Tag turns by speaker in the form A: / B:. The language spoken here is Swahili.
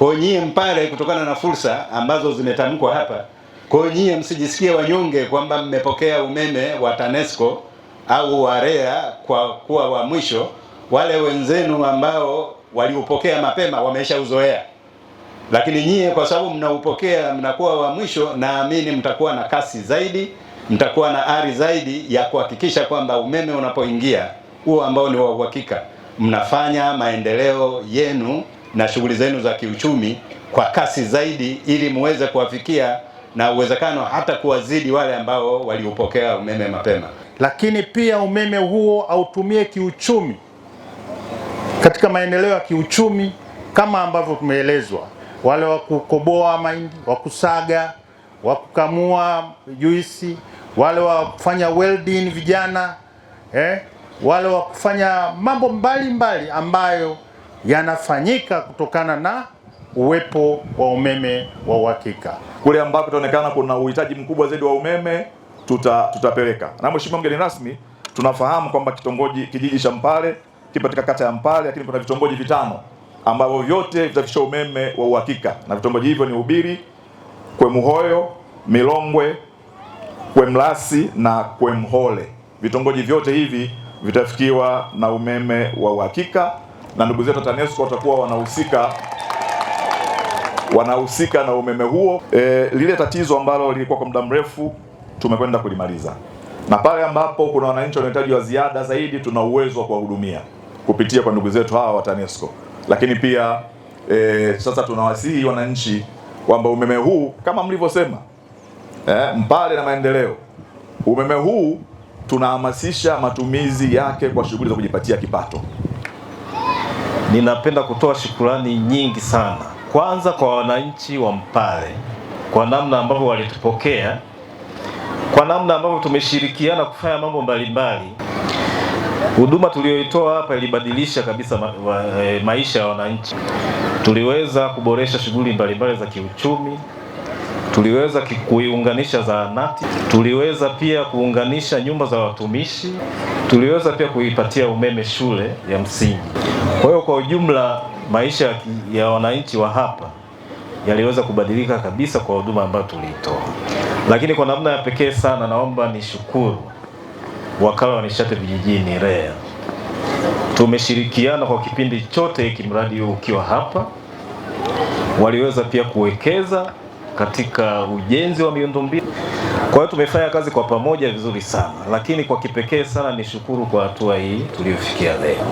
A: Kwa hiyo nyie Mpare, kutokana na fursa ambazo zimetamkwa hapa, kwa hiyo nyie msijisikie wanyonge kwamba mmepokea umeme wa TANESCO au wa REA kwa kuwa wa mwisho. Wale wenzenu ambao waliupokea mapema wameshauzoea, lakini nyie kwa sababu mnaupokea mnakuwa wa mwisho, naamini mtakuwa na kasi zaidi, mtakuwa na ari zaidi ya kuhakikisha kwamba umeme unapoingia huo ambao ni wa uhakika, mnafanya maendeleo yenu na shughuli zenu za kiuchumi kwa kasi zaidi, ili muweze kuwafikia na uwezekano hata kuwazidi wale ambao waliupokea umeme mapema.
B: Lakini pia umeme huo autumie kiuchumi, katika maendeleo ya kiuchumi kama ambavyo tumeelezwa, wale wa kukoboa mahindi, wa kusaga, wa kukamua juisi, wale wa kufanya welding vijana, wale wa kufanya mambo mbalimbali ambayo yanafanyika kutokana na uwepo wa umeme wa uhakika.
C: Kule ambapo itaonekana kuna uhitaji mkubwa zaidi wa umeme tutapeleka. Na Mheshimiwa mgeni rasmi, tunafahamu kwamba kijiji cha Mpare kipo katika kata ya Mpare, lakini kuna vitongoji vitano ambavyo vyote vitafikisha umeme wa uhakika, na vitongoji hivyo ni Ubiri, Kwemuhoyo, Milongwe, Kwemlasi na Kwemhole. Vitongoji vyote hivi vitafikiwa na umeme wa uhakika, na ndugu zetu TANESCO watakuwa wanahusika na umeme huo. Lile tatizo ambalo lilikuwa kwa muda mrefu tumekwenda kulimaliza, na pale ambapo kuna wananchi wanahitaji wa ziada zaidi, tuna uwezo wa kuwahudumia kupitia kwa ndugu zetu hawa wa TANESCO. Lakini pia sasa tunawasihi wananchi kwamba umeme huu kama mlivyosema, Mpare na maendeleo, umeme huu tunahamasisha matumizi yake kwa shughuli za kujipatia kipato.
D: Ninapenda kutoa shukrani nyingi sana, kwanza kwa wananchi wa Mpare kwa namna ambavyo walitupokea, kwa namna ambavyo tumeshirikiana kufanya mambo mbalimbali. Huduma tuliyoitoa hapa ilibadilisha kabisa maisha ya wananchi. Tuliweza kuboresha shughuli mbalimbali za kiuchumi, tuliweza kuiunganisha zahanati, tuliweza pia kuunganisha nyumba za watumishi, tuliweza pia kuipatia umeme shule ya msingi. Kwa hiyo kwa ujumla maisha ya wananchi wa hapa yaliweza kubadilika kabisa kwa huduma ambayo tuliitoa. Lakini kwa namna ya pekee sana naomba nishukuru Wakala wa Nishati Vijijini REA. Tumeshirikiana kwa kipindi chote hiki mradi huu ukiwa hapa. Waliweza pia kuwekeza katika ujenzi wa miundombinu. Kwa hiyo tumefanya kazi kwa pamoja vizuri sana, lakini kwa kipekee sana nishukuru kwa hatua hii tuliyofikia leo.